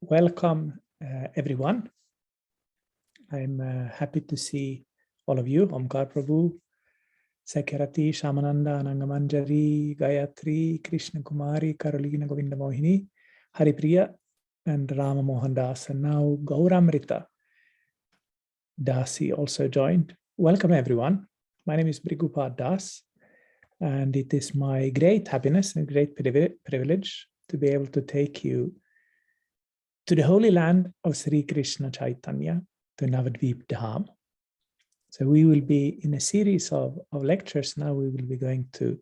Welcome, everyone. I'm happy to see all of you. Omkar Prabhu, Sakyarati, Shamananda, Anangamanjari, Gayatri, Krishna Kumari, Carolina Govinda Mohini, Haripriya, and Rama Mohan Das. And now Gauramrita Dasi also joined. Welcome, everyone. My name is Bhrigupada Dasa, and it is my great happiness and great privilege to be able to take you to the holy land of Sri Krishna Caitanya, to Navadvip Dham. So we will be in a series of lectures. Now we will be going to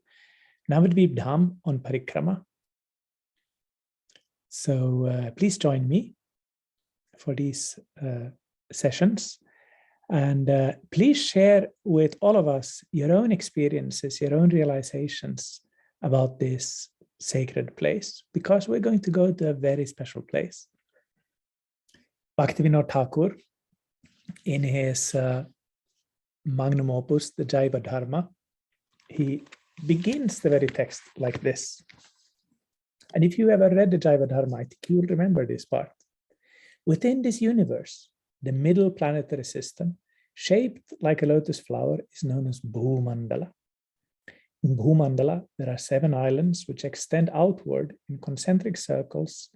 Navadvip Dham on Parikrama. So please join me for these sessions. And please share with all of us your own experiences, your own realizations about this sacred place, because we're going to go to a very special place. Bhaktivinoda Thakur, in his magnum opus, the Jaiva Dharma, he begins the very text like this. And if you ever read the Jaiva Dharma, I think you will remember this part. Within this universe, the middle planetary system, shaped like a lotus flower, is known as Bhumandala. In Bhumandala, there are 7 islands which extend outward in concentric circles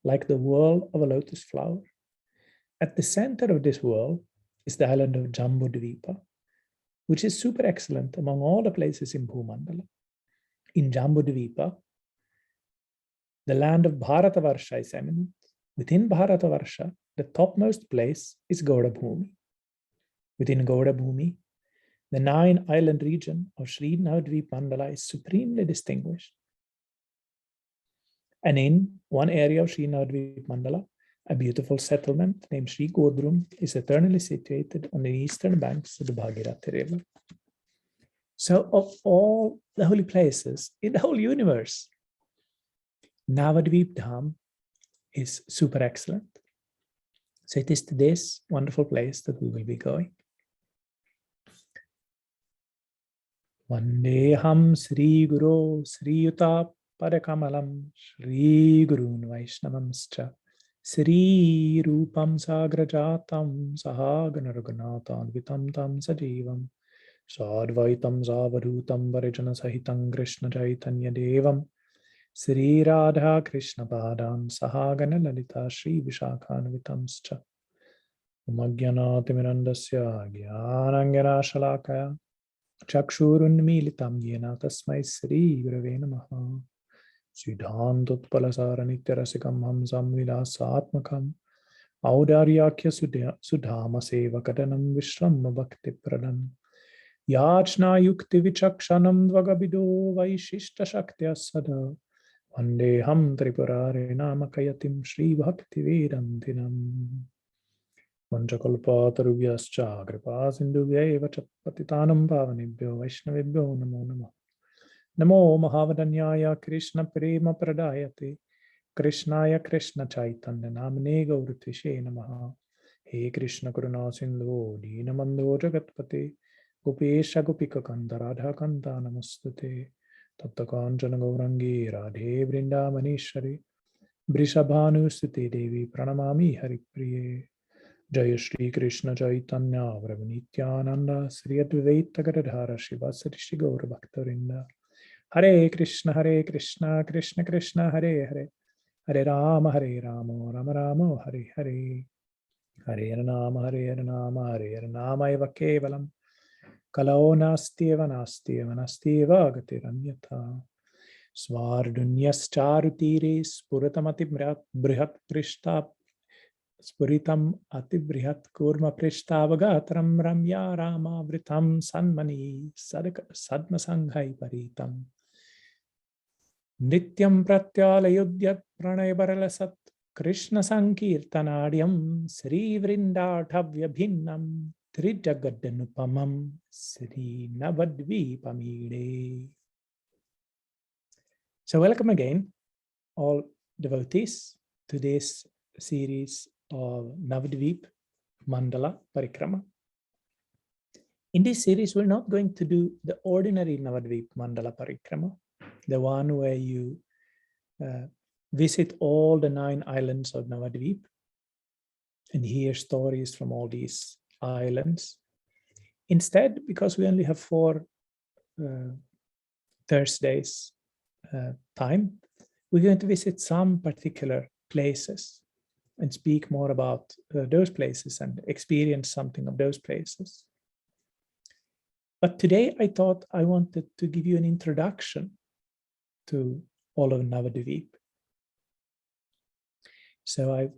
like the whorl of a lotus flower. At the center of this whorl is the island of Jambudvipa, which is super excellent among all the places in Bhumandala. In Jambudvipa, the land of Bharatavarsha is eminent. Within Bharatavarsha, the topmost place is Gaudabhumi. Within Gaudabhumi, the 9-island region of Sri Navadvip Mandala is supremely distinguished. And in one area of Sri Navadvip Mandala, a beautiful settlement named Sri Godrum is eternally situated on the eastern banks of the Bhagirathi River. So of all the holy places in the whole universe, Navadvip Dham is super excellent. So it is to this wonderful place that we will be going. Vandeham Sri Guru Sri Yuta Padakamalam Sri Gurun Vaishnavamscha Sri Rupam Sagrajatam Sahaganaraganatam Vitam Tam Sajivam Sadvaitam Zavadutam Varijana Sahitam Krishna Chaitanya Devam Sri Radha Krishna Padam Sahagana Lalita Sri Vishakhan Vitamscha Umagyanati Mirandasya Gyanangana Shalakaya Chakshurun Militam Yena Tasmai Sri Gurave Namaha Siddhantutpalasara Nityarasikam Hamsam Vilasatmakam Audaryakya Sudhama Sevakadanam Vishrama Bhakti Pradam Yachna Yukti Vichakshanam Dvagabido Vaishishta Shaktya Sada Vandeham Tripurare Namakayatim Sri Bhakti Vedantinam Manchakalpatarubhyascha Kripa Sindhubhyeva Patitanam Pavanibhyo Vaishnavibhyo Namo Namah Namo Mahavadanyaya Krishna Prema Pradayate Krishnaya Krishna Chaitanya Namane Gauratvishe Namaha He Krishna Karuna Sindhu Deenamandho Jagatpate Gopesha Gopika Kanta Radha Kanta Namostute Tapta Kanchana Gaurangi Radhe Vrindavaneshwari Vrishabhanusute Devi Pranamami Haripriye Jaya Shri Krishna Chaitanya Prabhu Nityananda Sri Advaita Gadadhara Shivasati Shri Gaura Bhaktarinda Hare Krishna Krishna Krishna Hare Hare Hare Rama Rama Rama Hare Hare Hare Rama Hare Rama Eva Kevalam Kalau Nastyeva Nastyeva Nastyeva Gatiranyata Svardunyas Charutire Spuratamati Brihat Prishta Spuritam Atibrihat Kurma Prishtavagatram Ramya Rama Vritam Sanmani Sadma Sanghai Paritam Nityam Pratyalayudyat Pranay Baralasat Krishna Sankirtanadyam Sri Vrindathavya Bhinnam Trijagaddanupamam Sri Navadvipamide. So welcome again, all devotees, to this series of Navadvip Mandala Parikrama. In this series, we're not going to do the ordinary Navadvip Mandala Parikrama, the one where you visit all the 9 islands of Navadvip and hear stories from all these islands. Instead, because we only have 4 Thursdays time, we're going to visit some particular places and speak more about those places and experience something of those places. But today I thought I wanted to give you an introduction to all of Navadvip. So I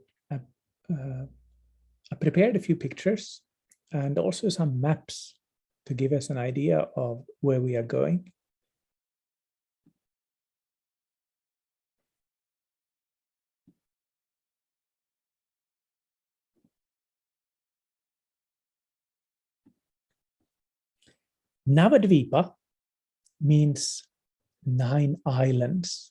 prepared a few pictures and also some maps to give us an idea of where we are going. Navadvipa means 9 islands,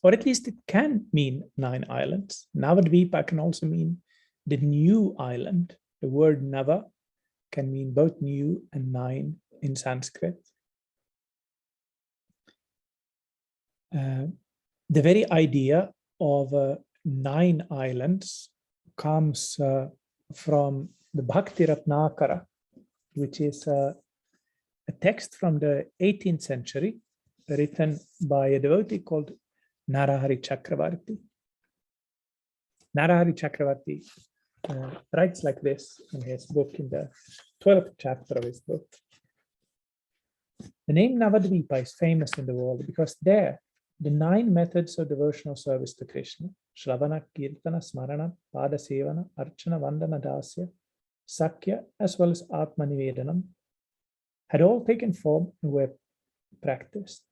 or at least it can mean 9 islands. Navadvipa can also mean the new island. The word Nava can mean both new and 9 in Sanskrit. The very idea of 9 islands comes from the Bhakti Ratnakara, which is a text from the 18th century written by a devotee called Narahari Chakravarti. Narahari Chakravarti writes like this in his book, in the 12th chapter of his book. The name Navadvipa is famous in the world because there, the 9 methods of devotional service to Krishna, Shravana, Kirtana, Smarana, Pada Sevana, Archana, Vandana, Dasya, Sakya, as well as Atma Nivedanam, had all taken form and were practiced.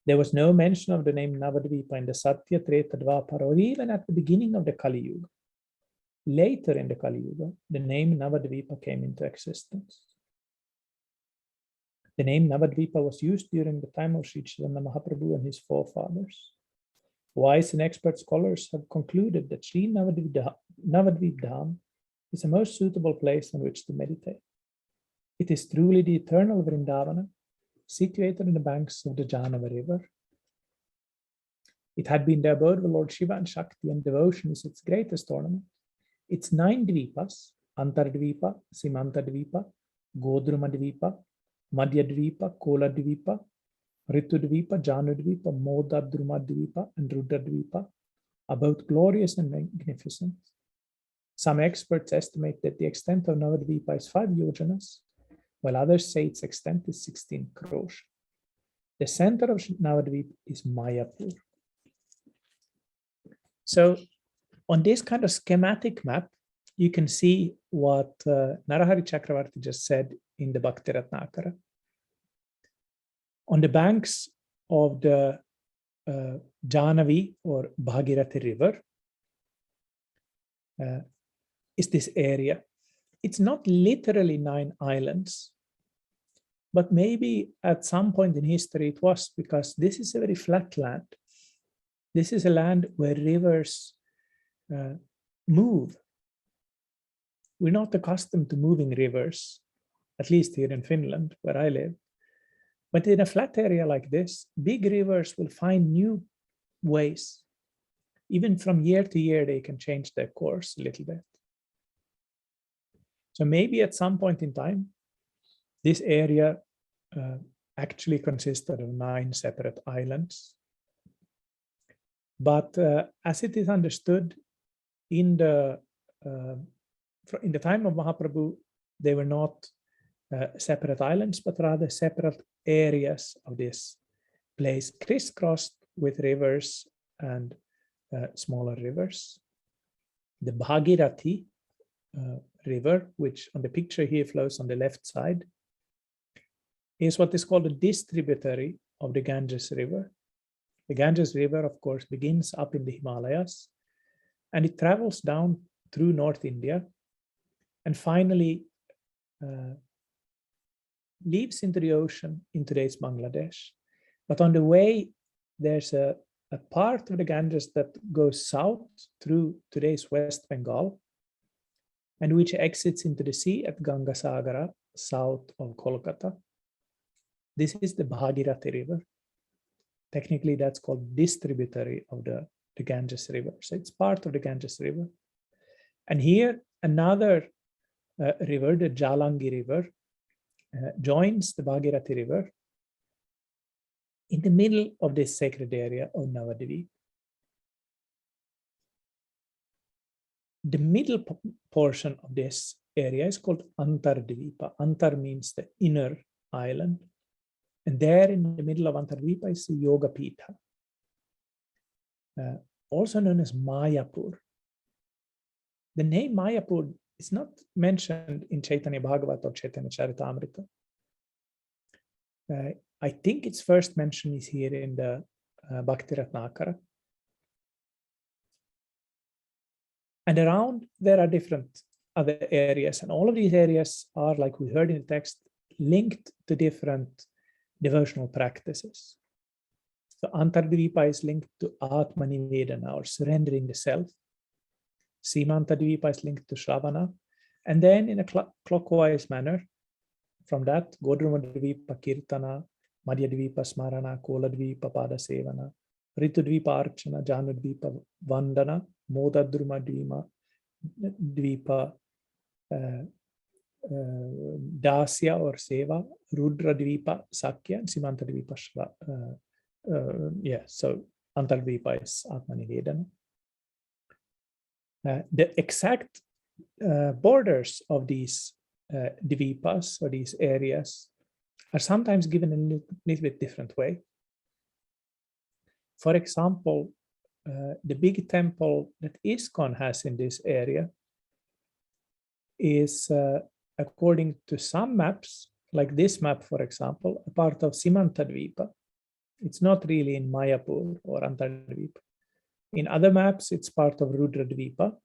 There was no mention of the name Navadvipa in the Satya, Treta, Dvapara, or even at the beginning of the Kali Yuga. Later in the Kali Yuga, the name Navadvipa came into existence. The name Navadvipa was used during the time of Sri Chaitanya Mahaprabhu and his forefathers. Wise and expert scholars have concluded that Sri Navadvip Dham is the most suitable place on which to meditate. It is truly the eternal Vrindavana, situated in the banks of the Janava river. It had been the abode of Lord Shiva and Shakti, and devotion is its greatest ornament. Its 9 dvipas, Antardvipa, Simantadvipa, Godrumadvipa, Madhyadvipa, Koladvipa, Ritudvipa, Janudvipa, Modadrumadvipa, and Rudradvipa are both glorious and magnificent. Some experts estimate that the extent of Navadvipa is 5 yojanas, while others say its extent is 16 crores. The center of Navadvip is Mayapur. So on this kind of schematic map, you can see what Narahari Chakravarti just said in the Bhakti Ratnakara. On the banks of the Jahnavi or Bhagirathi river is this area. It's not literally 9 islands, but maybe at some point in history it was, because this is a very flat land. This is a land where rivers move. We're not accustomed to moving rivers, at least here in Finland, where I live. But in a flat area like this, big rivers will find new ways. Even from year to year, they can change their course a little bit. So maybe at some point in time, this area actually consisted of 9 separate islands. But as it is understood, in the time of Mahaprabhu, they were not separate islands, but rather separate areas of this place, crisscrossed with rivers and smaller rivers. The Bhagirathi river, which on the picture here flows on the left side, is what is called a distributary of the Ganges River. The Ganges River, of course, begins up in the Himalayas, and it travels down through North India and finally leaves into the ocean in today's Bangladesh. But on the way, there's a part of the Ganges that goes south through today's West Bengal, and which exits into the sea at Gangasagara, south of Kolkata. This is the Bhagirathi River. Technically, that's called distributary of the Ganges River. So it's part of the Ganges River. And here, another river, the Jalangi River, joins the Bhagirathi River in the middle of this sacred area of Navadvip. The middle portion of this area is called Antardvipa. Antar means the inner island. And there in the middle of Antardvipa is the Yoga Pitha, also known as Mayapur. The name Mayapur is not mentioned in Chaitanya Bhagavata or Chaitanya Charitamrita. I think its first mention is here in the Bhakti Ratnakara. And around there are different other areas, and all of these areas are, like we heard in the text, linked to different devotional practices. So Antardvipa is linked to Atmanivedana, or surrendering the self. Simantadvipa is linked to Shravana. And then in a clockwise manner, from that, Godrumadvipa Kirtana, Madhyadvipa Smarana, Koladvipa Pada Sevana, Ritudvipa Archana, Janudvipa Vandana, Modadrumadvipa Dasya or Seva, Rudradvipa Sakya, and Simantadvipa so Antardvipa is Atmanivedana. The exact borders of these dvipas or these areas are sometimes given in a little bit different way. For example, the big temple that ISKCON has in this area is, according to some maps, like this map, for example, a part of Simantadvipa. It's not really in Mayapur or Antardvipa. In other maps, it's part of Rudradvipa.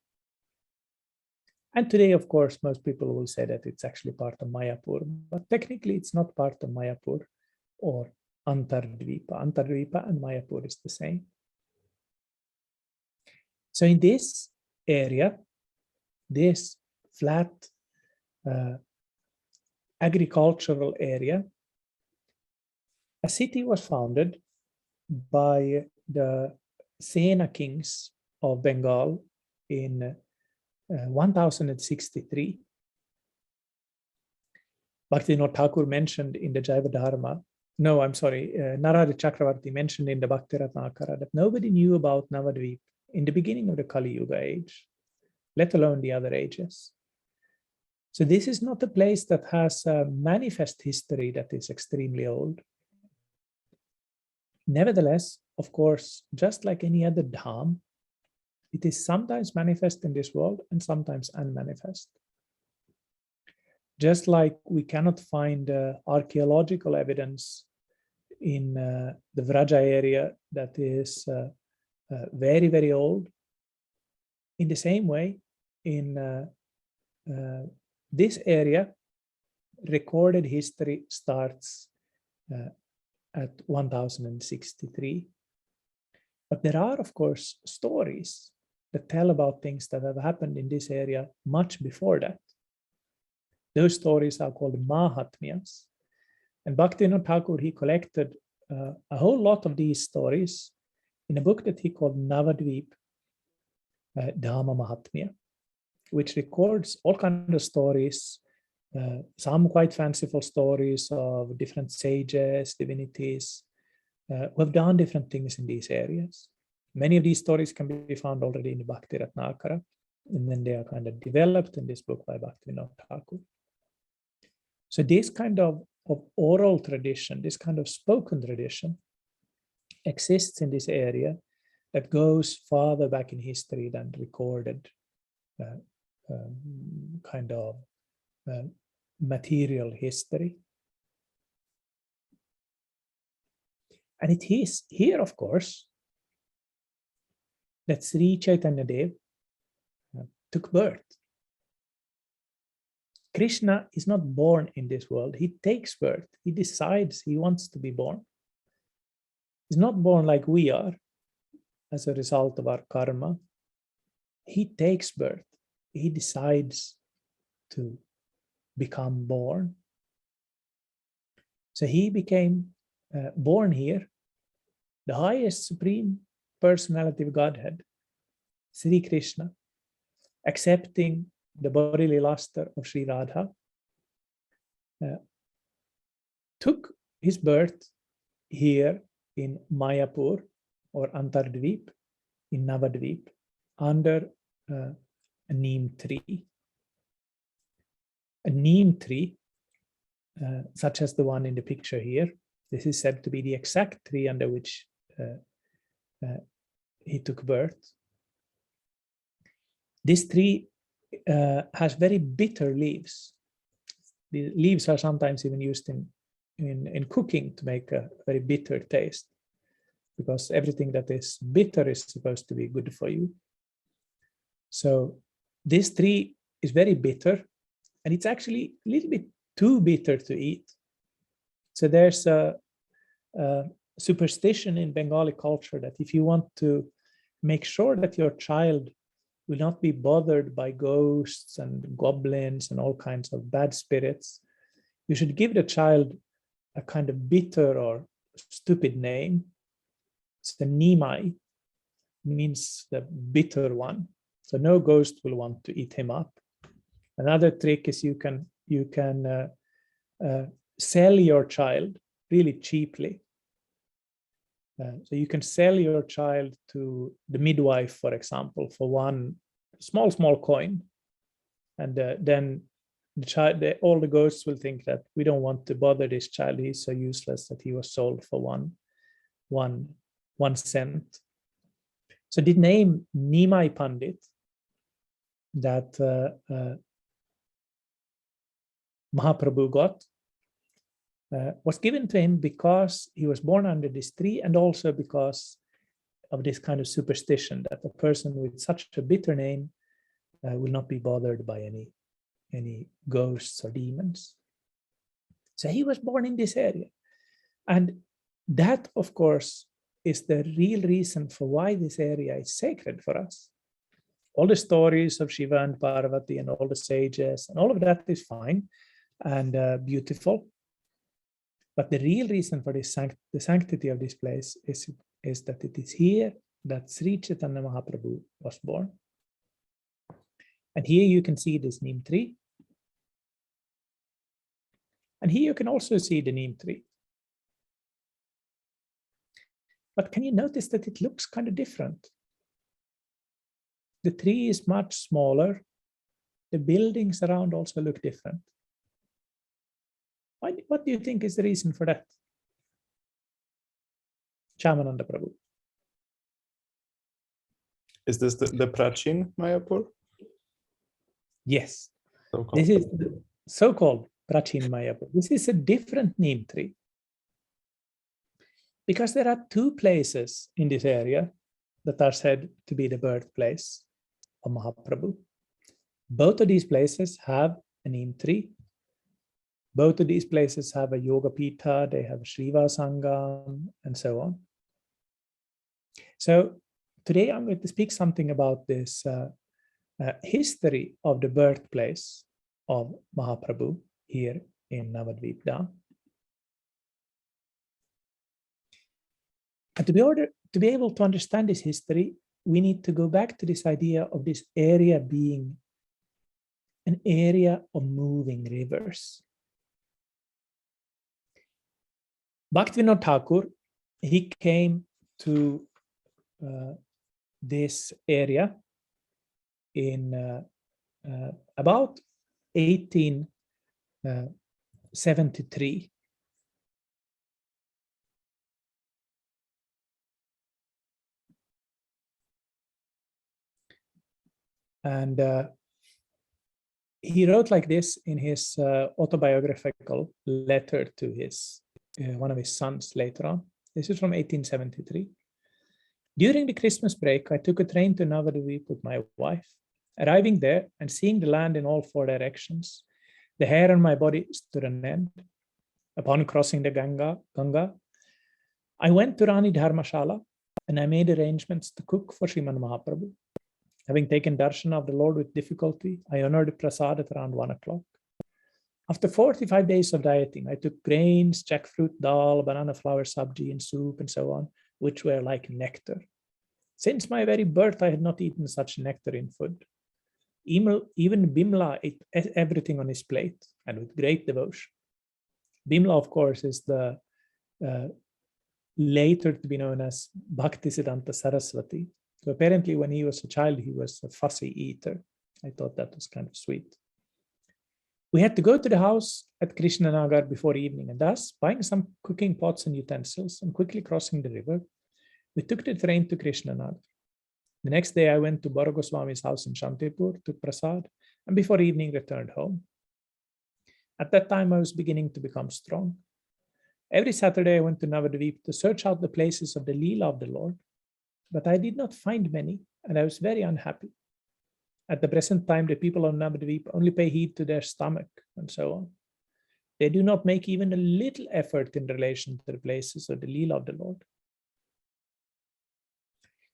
And today, of course, most people will say that it's actually part of Mayapur, but technically it's not part of Mayapur or Antardvipa. Antardvipa and Mayapur is the same. So in this area, this flat agricultural area, a city was founded by the Sena kings of Bengal in 1063. Bhaktivinoda Thakur mentioned in the Jaiva Dharma, Narada Chakravarti mentioned in the Bhakti Ratnakara that nobody knew about Navadvip in the beginning of the Kali Yuga age, let alone the other ages. So this is not a place that has a manifest history that is extremely old. Nevertheless, of course, just like any other dham, it is sometimes manifest in this world and sometimes unmanifest. Just like we cannot find archaeological evidence in the Vraja area that is very, very old, in the same way, in this area, recorded history starts at 1063. But there are, of course, stories that tell about things that have happened in this area much before that. Those stories are called Mahatmyas. And Bhaktivinoda Thakur, he collected a whole lot of these stories in a book that he called Navadvip Dhamma Mahatmya, which records all kinds of stories, some quite fanciful stories of different sages, divinities, who have done different things in these areas. Many of these stories can be found already in the Bhakti Ratnakara, and then they are kind of developed in this book by Bhaktivinoda Thakur. So this kind of oral tradition, this kind of spoken tradition exists in this area that goes farther back in history than recorded kind of material history. And it is here, of course, that Sri Chaitanya Dev took birth. Krishna is not born in this world. He takes birth. He decides he wants to be born. He's not born like we are as a result of our karma. He takes birth. He decides to become born. So he became born here, the highest supreme personality of Godhead, Sri Krishna, accepting the bodily luster of Sri Radha, took his birth here in Mayapur or Antardvip, in Navadvip, under a neem tree. A neem tree, such as the one in the picture here, this is said to be the exact tree under which he took birth. This tree has very bitter leaves. The leaves are sometimes even used in cooking to make a very bitter taste, because everything that is bitter is supposed to be good for you. So this tree is very bitter, and it's actually a little bit too bitter to eat. So there's a superstition in Bengali culture that if you want to make sure that your child will not be bothered by ghosts and goblins and all kinds of bad spirits, you should give the child a kind of bitter or stupid name. So Nimai means the bitter one. So no ghost will want to eat him up. Another trick is you can sell your child really cheaply. So you can sell your child to the midwife, for example, for one small coin, and then the child, all the ghosts will think that we don't want to bother this child. He's so useless that he was sold for one cent. So the name Nimai Pandit that Mahaprabhu got was given to him because he was born under this tree, and also because of this kind of superstition that a person with such a bitter name will not be bothered by any ghosts or demons. So he was born in this area. And that, of course, is the real reason for why this area is sacred for us. All the stories of Shiva and Parvati and all the sages and all of that is fine and beautiful. But the real reason for this the sanctity of this place is that it is here that Sri Caitanya Mahaprabhu was born. And here you can see this neem tree. And here you can also see the neem tree. But can you notice that it looks kind of different? The tree is much smaller. The buildings around also look different. What do you think is the reason for that? Chamananda Prabhu. Is this the Prachin Mayapur? Yes. So-called. This is the so-called Prachin Mayapur. This is a different neem tree. Because there are two places in this area that are said to be the birthplace of Mahaprabhu. Both of these places have a neem tree. Both of these places have a yoga pita, they have Shriva Sangam, and so on. So today I'm going to speak something about this history of the birthplace of Mahaprabhu here in Navadvip Dham. And to be able to understand this history, we need to go back to this idea of this area being an area of moving rivers. Bhaktivinoda Thakur, he came to this area in about 1873. And he wrote like this in his autobiographical letter to his one of his sons later on. This is from 1873. During the Christmas break, I took a train to Navadvip with my wife. Arriving there and seeing the land in all four directions, the hair on my body stood on end. Upon crossing the Ganga, I went to Rani Dharmashala and I made arrangements to cook for Sriman Mahaprabhu. Having taken darshan of the Lord with difficulty, I honored the prasad at around 1 o'clock. After 45 days of dieting, I took grains, jackfruit, dal, banana flour sabji, and soup, and so on, which were like nectar. Since my very birth, I had not eaten such nectarine food. Even Bimla ate everything on his plate, and with great devotion. Bimla, of course, is the later to be known as Bhaktisiddhanta Saraswati. So apparently when he was a child, he was a fussy eater. I thought that was kind of sweet. We had to go to the house at Krishnanagar before evening, and thus, buying some cooking pots and utensils and quickly crossing the river, we took the train to Krishnanagar. The next day, I went to Bora Goswami's house in Shantipur, took prasad, and before evening returned home. At that time, I was beginning to become strong. Every Saturday, I went to Navadvip to search out the places of the Leela of the Lord, but I did not find many, and I was very unhappy. At the present time, the people of Navadvip only pay heed to their stomach, and so on. They do not make even a little effort in relation to the places of the Leela of the Lord.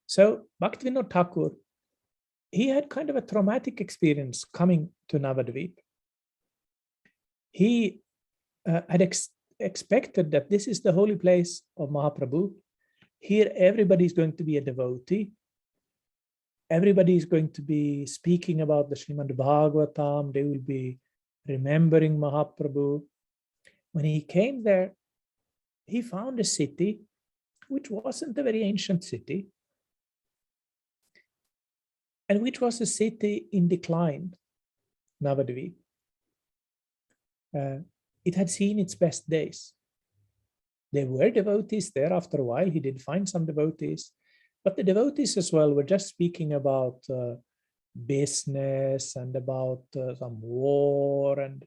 So Bhaktivinoda Thakur, he had kind of a traumatic experience coming to Navadvip. He had expected that this is the holy place of Mahaprabhu. Here, everybody is going to be a devotee. Everybody is going to be speaking about the Srimad Bhagavatam. They will be remembering Mahaprabhu. When he came there, he found a city which wasn't a very ancient city, and which was a city in decline, Navadvip. It had seen its best days. There were devotees there after a while. He did find some devotees, but the devotees as well were just speaking about business and about some war and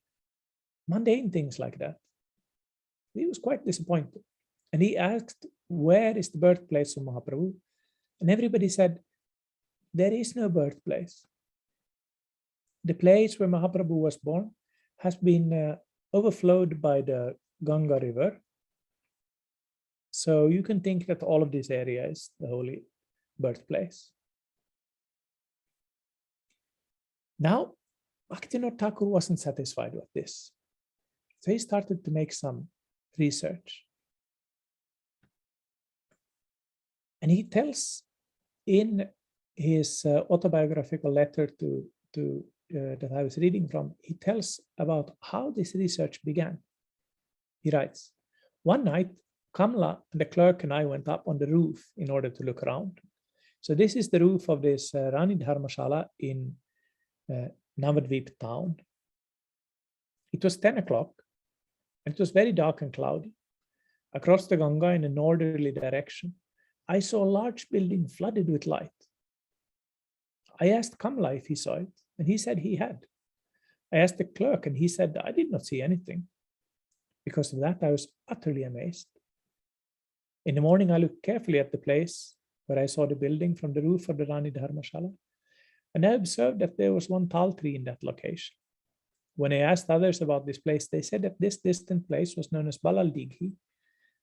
mundane things like that. He was quite disappointed. And he asked, where is the birthplace of Mahaprabhu? And everybody said, there is no birthplace. The place where Mahaprabhu was born has been overflowed by the Ganga river. So you can think that all of this area is the holy birthplace. Now, Bhaktivinoda Thakur wasn't satisfied with this. So he started to make some research. And he tells in his autobiographical letter that I was reading from, he tells about how this research began. He writes, one night, Kamla and the clerk and I went up on the roof in order to look around. So this is the roof of this Rani Dharmashala in Navadvip town. It was 10 o'clock and it was very dark and cloudy. Across the Ganga in a northerly direction, I saw a large building flooded with light. I asked Kamla if he saw it, and he said he had. I asked the clerk, and he said, I did not see anything. Because of that, I was utterly amazed. In the morning, I looked carefully at the place where I saw the building from the roof of the Rani Dharmashala, and I observed that there was one tal tree in that location. When I asked others about this place, they said that this distant place was known as Balal Dighi,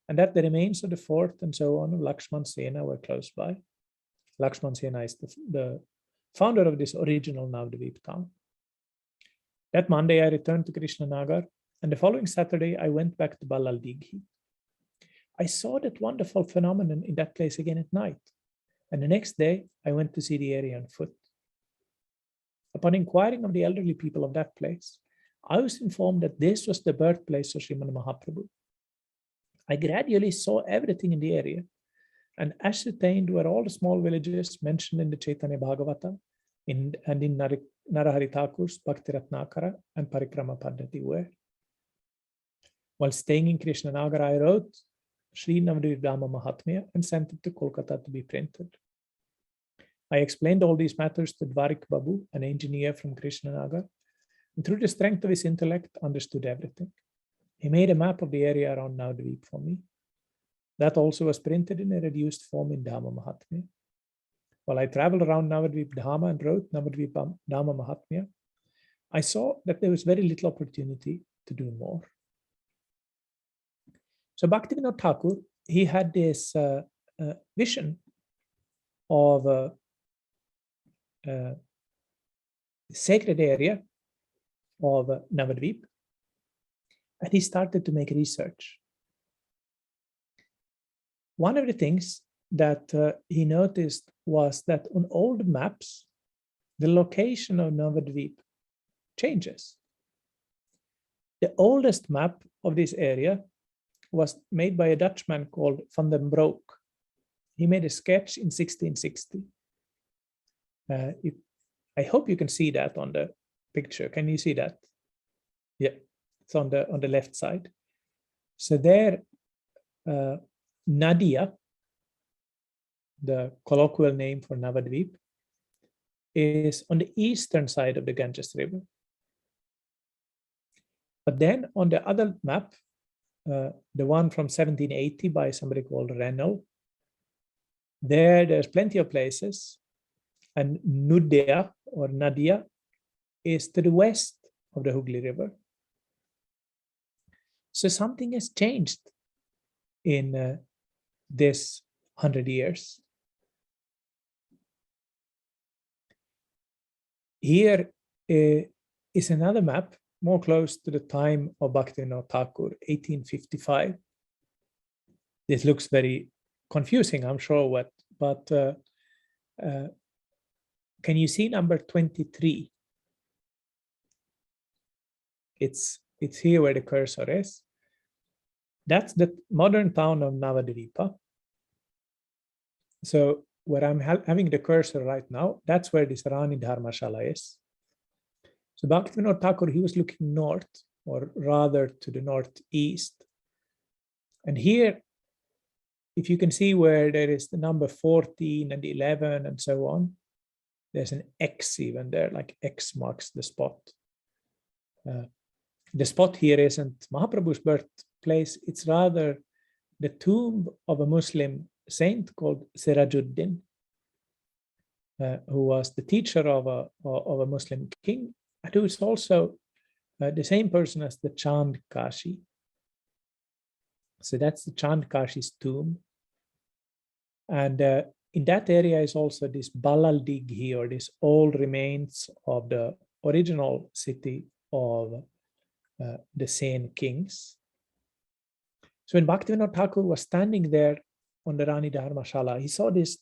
and that the remains of the fort and so on of Lakshman Sena were close by. Lakshman Sena is the founder of this original Navadvip town. That Monday, I returned to Krishnanagar, and the following Saturday, I went back to Balal Dighi. I saw that wonderful phenomenon in that place again at night, and the next day, I went to see the area on foot. Upon inquiring of the elderly people of that place, I was informed that this was the birthplace of Srimad Mahaprabhu. I gradually saw everything in the area and ascertained where all the small villages mentioned in the Caitanya Bhagavata and in Narahari Thakur's Bhakti Ratnakara and Parikrama Paddhati were. While staying in Krishnanagar, I wrote Sri Navadvip Dhamma Mahatmya and sent it to Kolkata to be printed. I explained all these matters to Dvarik Babu, an engineer from Krishnanagar, and through the strength of his intellect, understood everything. He made a map of the area around Navadvip for me. That also was printed in a reduced form in Dhamma Mahatmya. While I traveled around Navadvip Dhamma and wrote Navadvip Dhamma Mahatmya, I saw that there was very little opportunity to do more. So Bhaktivinoda Thakur, he had this vision of a sacred area of Navadvip, And he started to make research. One of the things that he noticed was that on old maps, the location of Navadvip changes. The oldest map of this area was made by a Dutchman called Van den Broek. He made a sketch in 1660. I hope you can see that on the picture. Can you see that? Yeah, it's on the left side. So there, Nadia, the colloquial name for Navadvip, is on the eastern side of the Ganges River. But then on the other map, the one from 1780 by somebody called Rennell, there's plenty of places, and Nudea or Nadia is to the west of the Hooghly River. So something has changed in this 100 years. Here is another map more close to the time of Bhaktivinoda Thakur, 1855. This looks very confusing, I'm sure, but can you see number 23? It's here where the cursor is. That's the modern town of Navadvipa. So where I'm having the cursor right now, that's where this Rani Dharmashala is. So Bhaktivinoda Thakur, he was looking north, or rather to the northeast. And here, if you can see where there is the number 14 and 11 and so on, there's an X even there, like X marks the spot. The spot here isn't Mahaprabhu's birthplace, it's rather the tomb of a Muslim saint called Sirajuddin, who was the teacher of a Muslim king, and who is also the same person as the Chand Kashi. So that's the Chand Kashi's tomb. And in that area is also this Balal Dighi, or this old remains of the original city of the Sen kings. So when Bhaktivinoda Thakur was standing there on the Rani Dharmashala, he saw this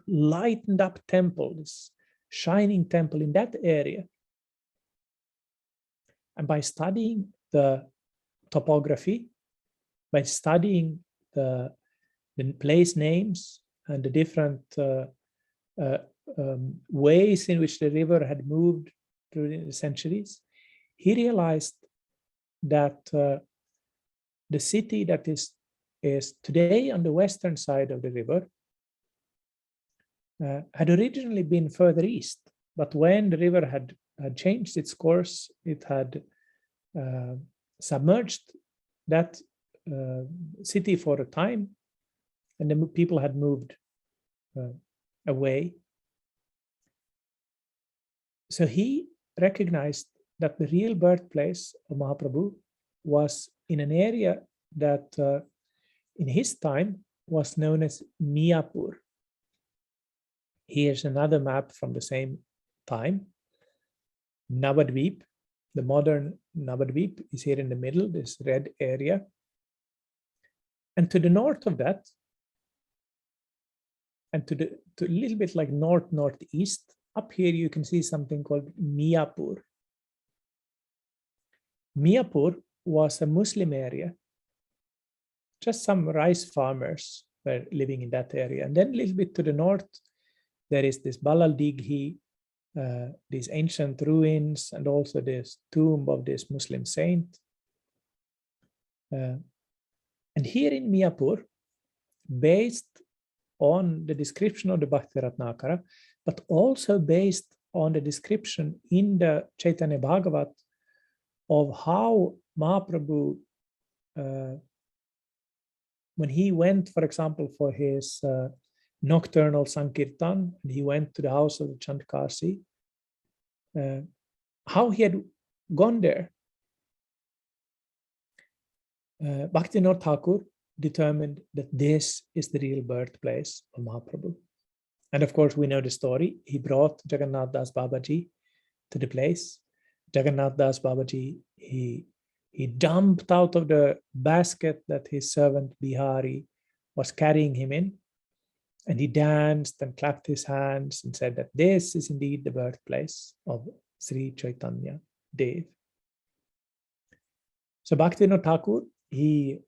lightened up temple, this shining temple in that area. And by studying the topography, by studying the place names and the different ways in which the river had moved through the centuries, he realized that the city that is today on the western side of the river had originally been further east, but when the river had changed its course, it had submerged that city for a time, and the people had moved away. So he recognized that the real birthplace of Mahaprabhu was in an area that in his time was known as Miyapur. Here's another map from the same time. Navadvip, the modern Navadvip, is here in the middle, this red area. And to the north of that, and to a little bit like northeast, up here you can see something called Miyapur. Miyapur was a Muslim area. Just some rice farmers were living in that area. And then a little bit to the north, there is this Balal Dighi, these ancient ruins, and also this tomb of this Muslim saint. And here in Miyapur, based on the description of the Bhakti Ratnakara, but also based on the description in the Caitanya Bhagavat of how Mahaprabhu, when he went, for example, for his nocturnal Sankirtan, and he went to the house of the Chand Kasi, how he had gone there. Bhaktivinoda Thakur determined that this is the real birthplace of Mahaprabhu. And of course, we know the story. He brought Jagannath Das Babaji to the place. Jagannath Das Babaji, he He jumped out of the basket that his servant Bihari was carrying him in, and he danced and clapped his hands and said that this is indeed the birthplace of Sri Chaitanya Dev. So Bhaktivinoda Thakur, he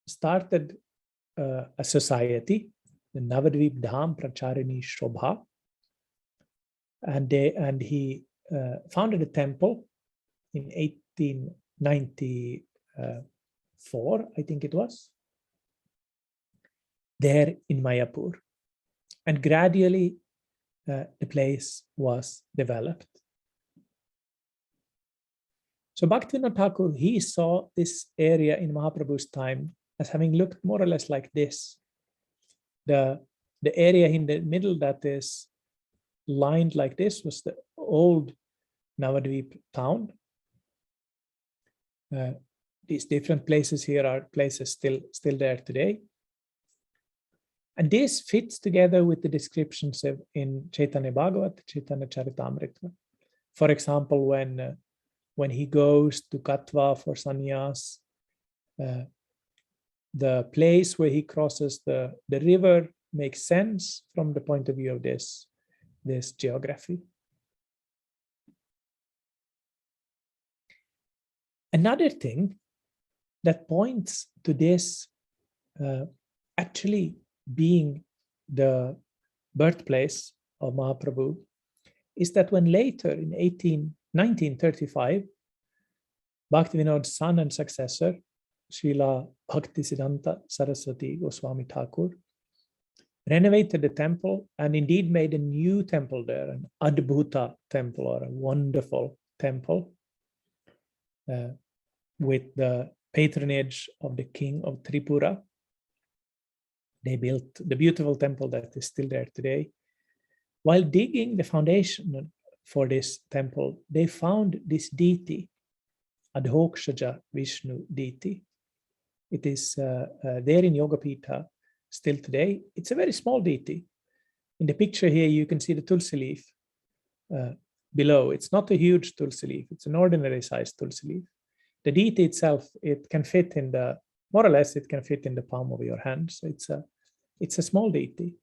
started a society, the Navadvip Dham Pracharini Shobha, and he founded a temple in 1894, I think it was, there in Mayapur. And gradually the place was developed. So Bhaktivinoda Thakur, he saw this area in Mahaprabhu's time as having looked more or less like this. The area in the middle that is lined like this was the old Navadvip town. These different places here are places still there today. And this fits together with the descriptions in Chaitanya Bhagavat, Chaitanya Charitamrita. For example, when he goes to Katwa for sannyas, the place where he crosses the river makes sense from the point of view of this geography. Another thing that points to this actually being the birthplace of Mahaprabhu is that when later in 1935, Bhaktivinoda's son and successor, Srila Bhaktisiddhanta Saraswati Goswami Thakur, renovated the temple and indeed made a new temple there, an Adbhuta temple, or a wonderful temple, with the patronage of the king of Tripura. They built the beautiful temple that is still there today. While digging the foundation for this temple, they found this deity, Adhokshaja Vishnu deity. It is there in Yogapita still today. It's a very small deity. In the picture here, you can see the tulsi leaf below. It's not a huge tulsi leaf. It's an ordinary sized tulsi leaf. The deity itself, it can fit in the, more or less, it can fit in the palm of your hand. So it's a small deity,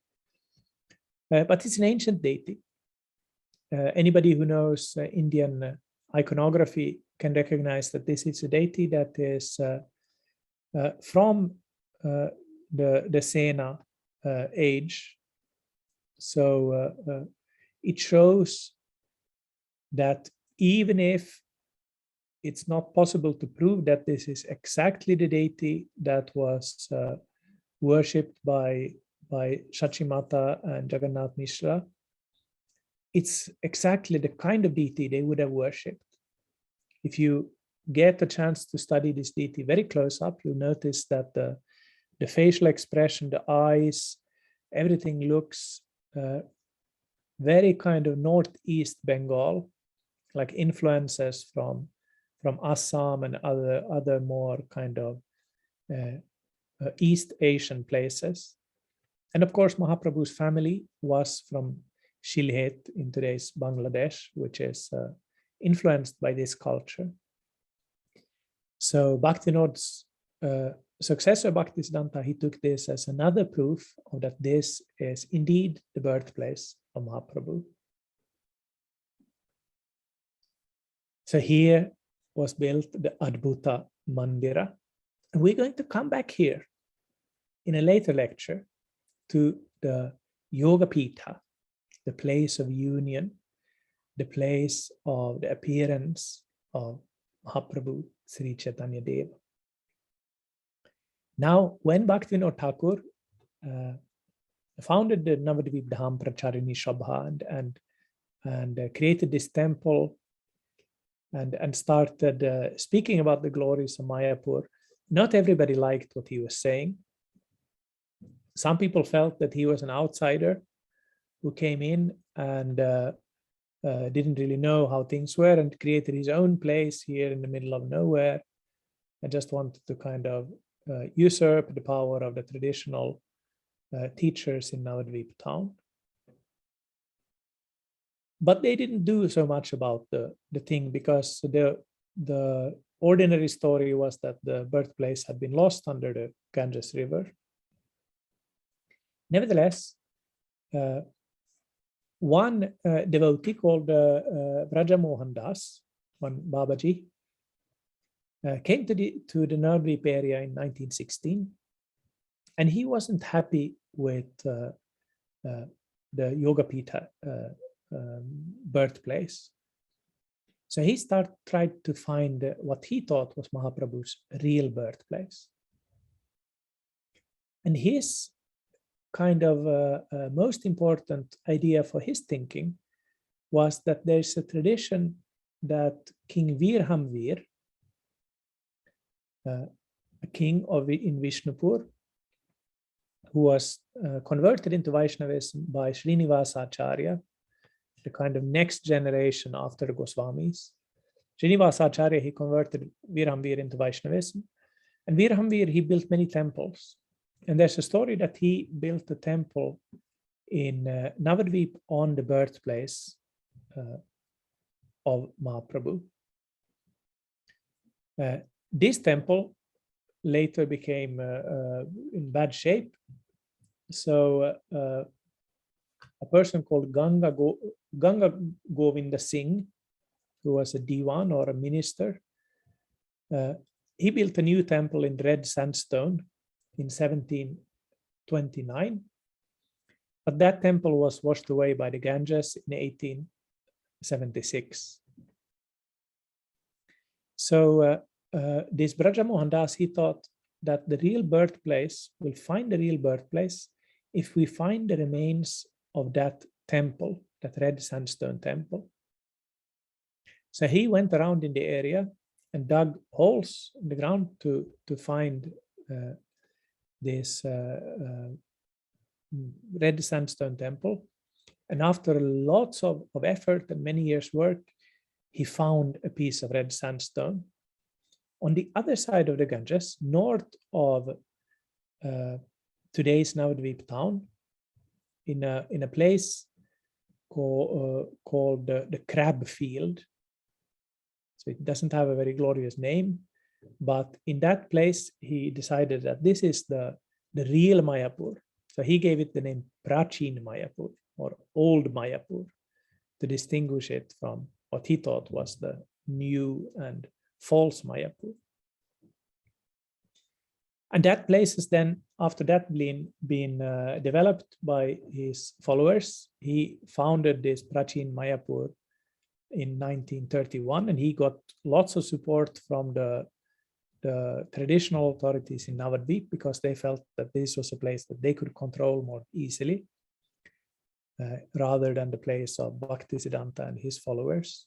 but it's an ancient deity. Anybody who knows Indian iconography can recognize that this is a deity that is from the Sena age. So it shows that even if it's not possible to prove that this is exactly the deity that was worshipped by Shachimata and Jagannath Mishra, it's exactly the kind of deity they would have worshipped. If you get a chance to study this deity very close up, you'll notice that the facial expression, the eyes, everything looks very kind of Northeast Bengal, like influences from Assam and other more kind of East Asian places. And of course, Mahaprabhu's family was from Shilhet in today's Bangladesh, which is influenced by this culture. So Bhaktivinoda's successor, Bhaktisiddhanta, he took this as another proof of that this is indeed the birthplace of Mahaprabhu. So here was built the Adbhuta Mandira. And we're going to come back here in a later lecture to the Yogapita, the place of union, the place of the appearance of Mahaprabhu Sri Chaitanya Deva. Now, when Bhaktivinoda Thakur founded the Navadvip Dham Pracharini Shobha and created this temple and started speaking about the glories of Mayapur, not everybody liked what he was saying. Some people felt that he was an outsider who came in and didn't really know how things were and created his own place here in the middle of nowhere and just wanted to kind of usurp the power of the traditional teachers in Navadvip town. But they didn't do so much about the thing, because the the ordinary story was that the birthplace had been lost under the Ganges River. Nevertheless, one devotee called Bhrigupada Das, one Babaji, came to the Navadvip area in 1916, and he wasn't happy with the Yogapita birthplace. So he tried to find what he thought was Mahaprabhu's real birthplace. And his kind of most important idea for his thinking was that there's a tradition that King Virhamvir, a king in Vishnupur, who was converted into Vaishnavism by Srinivasacharya, the kind of next generation after the Goswamis. Srinivasacharya, he converted Virhamvir into Vaishnavism. And Virhamvir, he built many temples. And there's a story that he built a temple in Navadvip on the birthplace of Mahaprabhu. This temple later became in bad shape. So a person called Ganga Govinda Singh, who was a diwan or a minister, he built a new temple in red sandstone in 1729. But that temple was washed away by the Ganges in 1876. So this Braja Mohan Das, he thought that the real birthplace, we'll find the real birthplace if we find the remains of that temple, that red sandstone temple. So he went around in the area and dug holes in the ground to find this red sandstone temple. And after lots of effort and many years' work, he found a piece of red sandstone. On the other side of the Ganges, north of today's Navadvip town, in a place called the Crab Field. So it doesn't have a very glorious name, but in that place, he decided that this is the real Mayapur. So he gave it the name Prachin Mayapur, or Old Mayapur, to distinguish it from what he thought was the new and false Mayapur. And that place has then, after that, been developed by his followers. He founded this Prachin Mayapur in 1931, and he got lots of support from the traditional authorities in Navadvip, because they felt that this was a place that they could control more easily, rather than the place of Bhaktisiddhanta and his followers.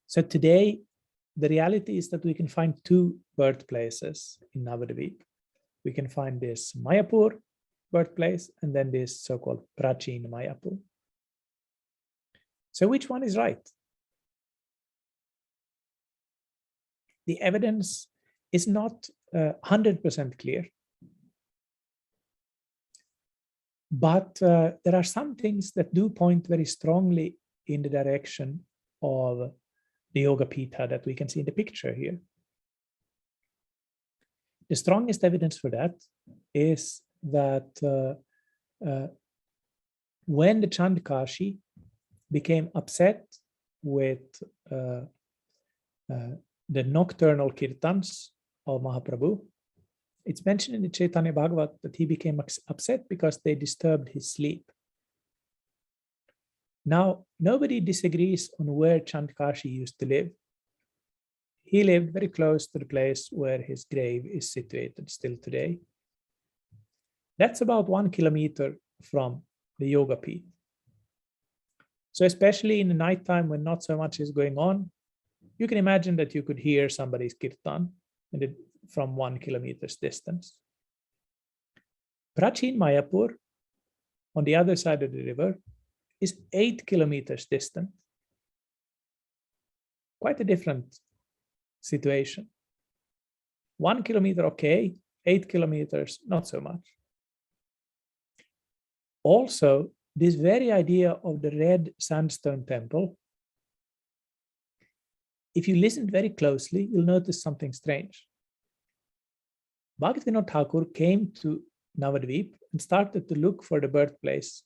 So today, the reality is that we can find two birthplaces in Navadvip. We can find this Mayapur birthplace and then this so-called Prachin Mayapur. So which one is right? The evidence is not 100% clear. But there are some things that do point very strongly in the direction of the Yogapita that we can see in the picture here. The strongest evidence for that is that when the Chandkashi became upset with the nocturnal kirtans of Mahaprabhu, it's mentioned in the Caitanya Bhagavat that he became upset because they disturbed his sleep. Now, nobody disagrees on where Chandkashi used to live. He lived very close to the place where his grave is situated still today. That's about 1 kilometer from the Yogapith. So especially in the nighttime when not so much is going on, you can imagine that you could hear somebody's kirtan from 1 kilometer's distance. Prachin Mayapur, on the other side of the river, is 8 kilometers distant. Quite a different situation. 1 kilometer, okay. 8 kilometers, not so much. Also, this very idea of the red sandstone temple if you listen very closely, you'll notice something strange. Bhaktivinoda Thakur came to Navadvip and started to look for the birthplace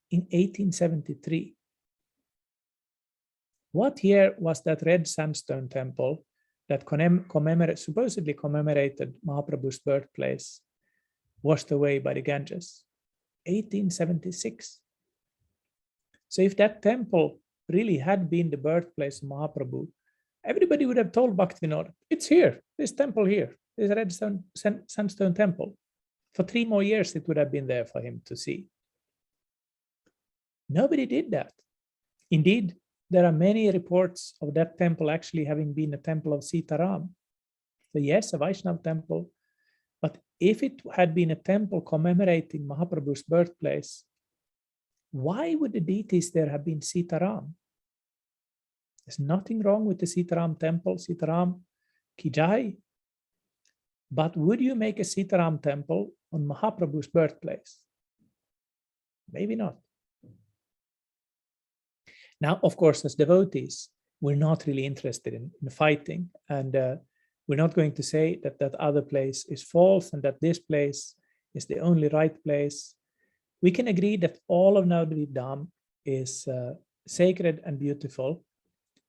in 1873. What year was that red sandstone temple that supposedly commemorated Mahaprabhu's birthplace washed away by the Ganges? 1876. So if that temple really had been the birthplace of Mahaprabhu, everybody would have told Bhaktivinoda, it's here, this temple here, this red sandstone temple. For 3 more years, it would have been there for him to see. Nobody did that. Indeed, there are many reports of that temple actually having been a temple of Sitaram. So yes, a Vaishnava temple, but if it had been a temple commemorating Mahaprabhu's birthplace, why would the deities there have been Sitaram? There's nothing wrong with the Sitaram temple, Sitaram Ki Jai. But would you make a Sitaram temple on Mahaprabhu's birthplace? Maybe not. Now, of course, as devotees, we're not really interested in fighting, and we're not going to say that that other place is false and that this place is the only right place. We can agree that all of Navadvip Dham is sacred and beautiful,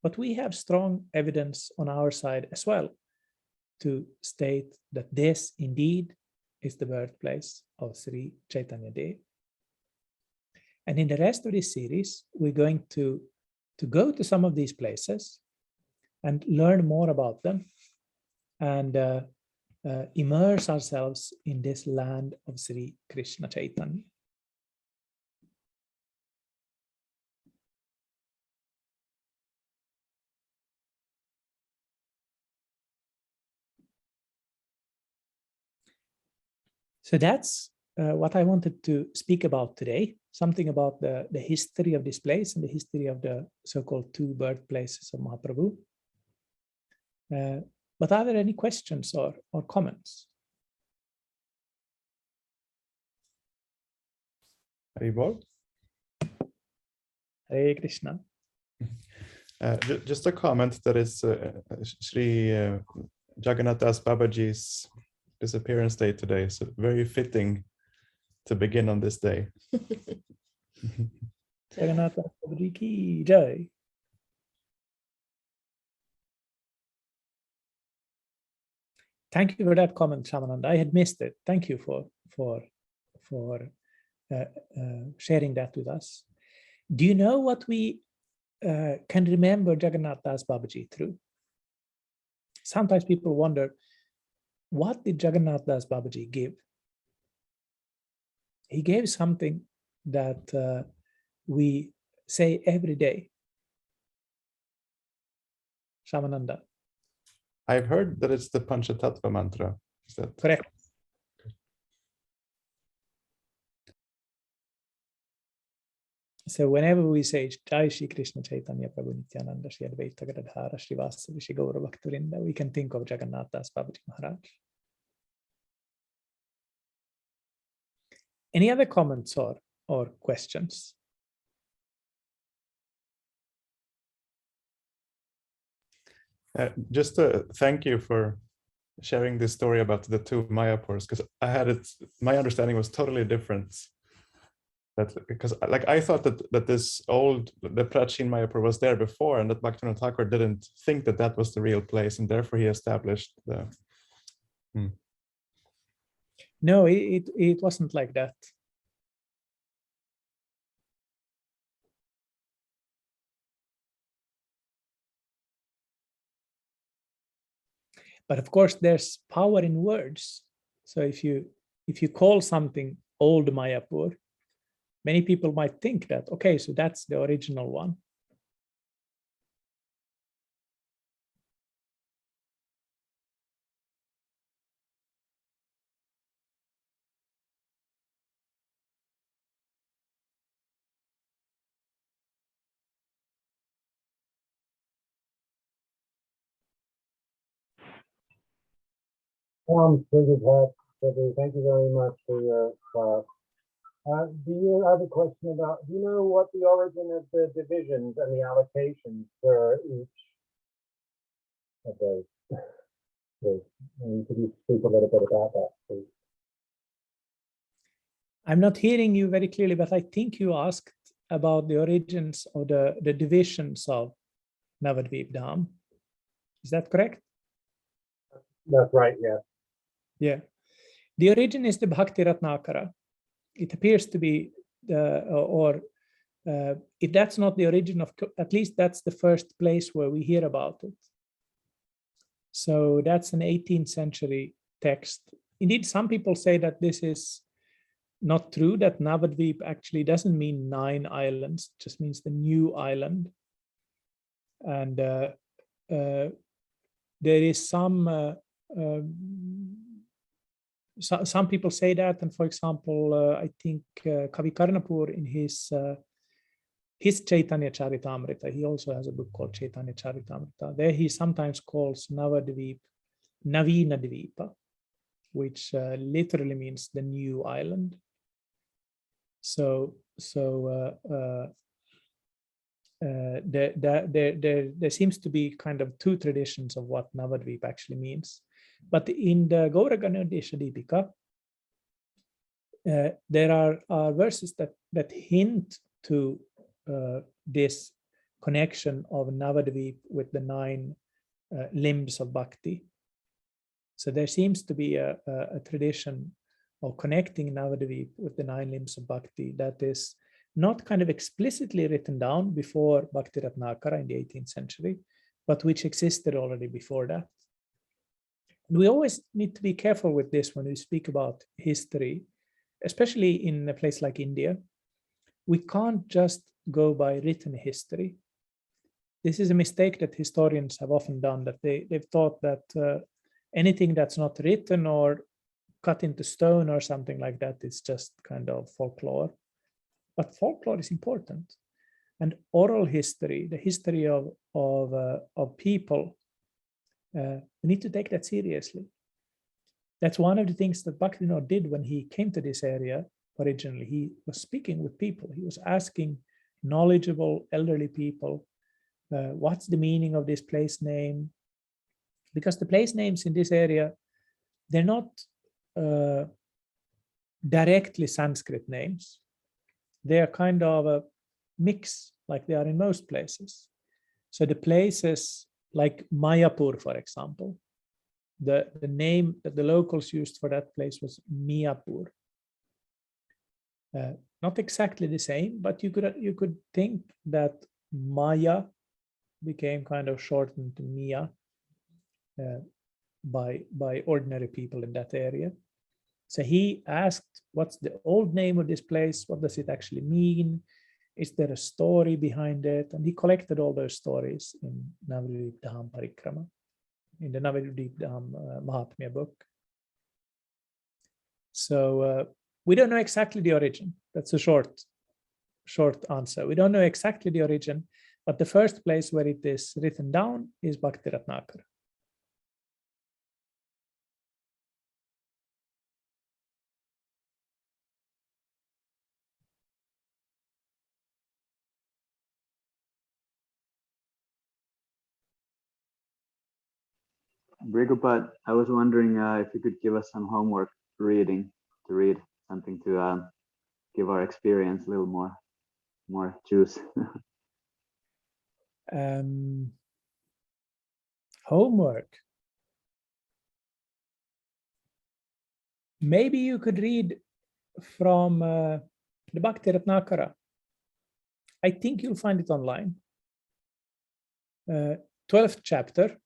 but we have strong evidence on our side as well to state that this indeed is the birthplace of Sri Caitanya Dev. And in the rest of this series, we're going to go to some of these places and learn more about them and immerse ourselves in this land of Sri Krishna Chaitanya. So that's what I wanted to speak about today, something about the history of this place and the history of the so-called 2 birthplaces of Mahaprabhu. But are there any questions or comments? Haribol? Hare Krishna. Just a comment that is Sri Jagannath Das Babaji's disappearance day today, so very fitting to begin on this day. Jagannath Das Babaji ki jai. Thank you for that comment, Shamananda. I had missed it. Thank you for sharing that with us. Do you know what we can remember Jagannath Das Babaji through? Sometimes people wonder, what did Jagannath Das Babaji give? He gave something that we say every day. Shamananda. I've heard that it's the Panchatattva mantra. Is that Correct? So whenever we say Jai Shri Krishna Chaitanya Prabhu Nityananda Shri Advaita Gadadhara Shri Vasavi Shri Gaura Bhaktarinda, we can think of Jagannath Das Babaji Maharaj. Any other comments or questions? Just thank you for sharing this story about the 2 Mayapurs, because I had it. My understanding was totally different. Because like I thought that this the Prachin Mayapur was there before, and that Bhaktivinoda Thakur didn't think that that was the real place, and therefore he established the. No, it wasn't like that. But of course, there's power in words. So if you call something old Mayapur, many people might think that, okay, so that's the original one. Thank you very much for your class. Do you have a question about, do you know what the origin of the divisions and the allocations for each of those. Could you speak a little bit about that, please? I'm not hearing you very clearly, but I think you asked about the origins of the divisions of Navadvip Dham. Is that correct? That's right, yeah. Yeah. The origin is the Bhakti Ratnakara. It appears to be, if that's not the origin of, at least that's the first place where we hear about it. So that's an 18th century text. Indeed, some people say that this is not true, that Navadvip actually doesn't mean 9 islands, it just means the new island. And there is some people say that, and for example, I think Kavi Karnapur in his Caitanya Charitamrita, he also has a book called Caitanya Charitamrita. There he sometimes calls Navadvip Navina Dvipa, which literally means the new island. So there seems to be kind of 2 traditions of what Navadvip actually means. But in the Gauraganodesha Deepika, there are verses that hint to this connection of Navadvip with the 9 limbs of bhakti. So there seems to be a tradition of connecting Navadvip with the 9 limbs of bhakti that is not kind of explicitly written down before Bhakti Ratnakara in the 18th century, but which existed already before that. And we always need to be careful with this when we speak about history, especially in a place like India. We can't just go by written history. This is a mistake that historians have often done, that they've thought that anything that's not written or cut into stone or something like that is just kind of folklore. But folklore is important. And oral history, the history of people, we need to take that seriously. That's one of the things that Bhaktivinoda did when he came to this area originally. He was speaking with people. He was asking knowledgeable elderly people, what's the meaning of this place name? Because the place names in this area, they're not directly Sanskrit names. They are kind of a mix, like they are in most places. So the places like Mayapur, for example, the name that the locals used for that place was Miyapur. Not exactly the same, but you could think that Maya became kind of shortened to Mia by ordinary people in that area. So he asked, what's the old name of this place? What does it actually mean? Is there a story behind it? And he collected all those stories in Navadvip Dham Parikrama, in the Navadvip Dham Mahatmya book. So we don't know exactly the origin. That's a short answer. We don't know exactly the origin, but the first place where it is written down is Bhakti Ratnakara. Bhrigupada, I was wondering if you could give us some homework reading, to read something to give our experience a little more juice. Homework. Maybe you could read from the Bhakti Ratnakara. I think you'll find it online. 12th chapter.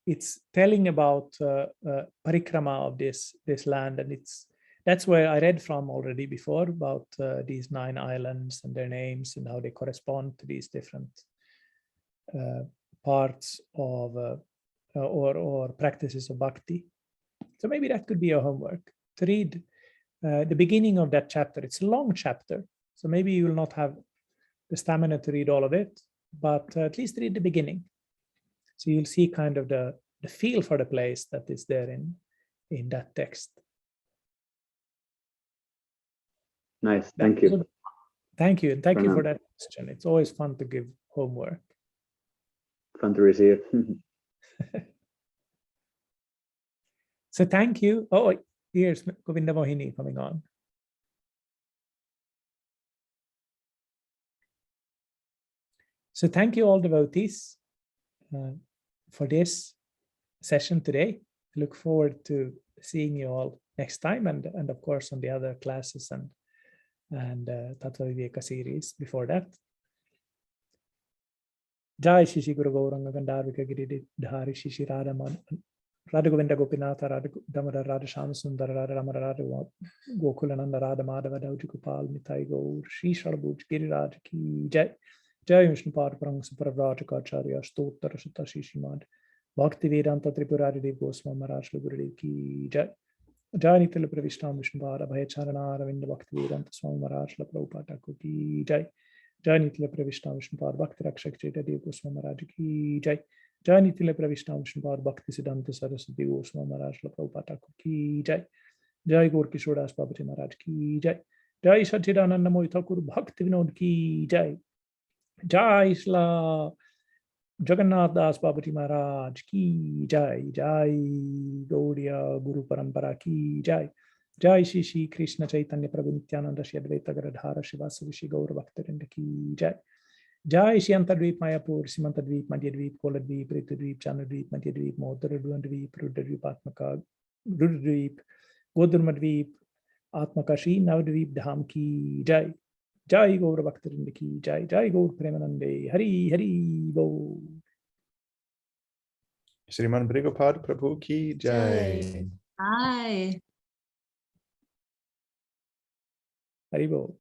It's telling about parikrama of this land, and that's where I read from already before about these 9 islands and their names and how they correspond to these different parts of or practices of bhakti. So maybe that could be a homework to read the beginning of that chapter. It's a long chapter, so maybe you will not have the stamina to read all of it, but at least read the beginning. So you'll see kind of the feel for the place that is there in that text. Nice, thank you. Thank you, and thank you for that question. It's always fun to give homework. fun to receive. So thank you. Oh, here's Govinda Mohini coming on. So thank you all devotees for this session today. I look forward to seeing you all next time, and of course on the other classes and Tattva Viveka series before that. Jai Shishi Guru Gauranga Gandharvika Giri Dhari Shishi Radha Govinda Gopinatha Radha Damodar Radha Shama Sundara Radha Ramara Radha Gokulananda Radha Madhava Dauji Gopal Nitai Gaur Shri Sharabuj Giriraj Ki Jai Jai Vishnu Parparang Supravraja Acharya Stottara Sutta Shishimad Bhakti Vedanta Tripurari Dev Goswami Maharaj Gurudev Ki Jai Jai Nitya Pravishtam Vishnu Bhara Bhayacharana Aravinda Bhakti Vedanta Swami Maharaj Prabhupada Ki Jai Jai Nitya Pravishtam Vishnu Bhara Bhakti Rakshak Chaitanya Dev Goswami Maharaj Ki Jai Jai Nitya Pravishtam Vishnu Bhara Bhakti Siddhanta Saraswati Goswami Maharaj Prabhupada Ki Jai Jai Gaur Kishodas Babaji Maharaj Ki Jai Jai Sachidananda Mohi Thakur Bhakti Vinod Ki Jai Jai Shla Jagannath Das Babaji Maharaj Ki Jai Jai Gaudiya Guru Parampara Ki Jai Jai Shri Krishna Chaitanya Prabhu Nityananda Shri Advaita Garadhara Shivasa Vishi Gaur Bhaktarinda Ki Jai Jai Shri Antardvip Mayapur Simantadvip Madhyadvip Koladvip Ritudvip Chanadvip Madhyadvip Modaradvip Rudradvip Atmaka Rudradvip Godurmadvip Atmaka Shri Navadvip Dham Ki Jai Jai Gaur Bhaktarinda Ki Jai Jai Gaur Premanande Hari Hari Bo Shriman Bhrigupada Prabhu Ki Jai. Hi. Hari Bo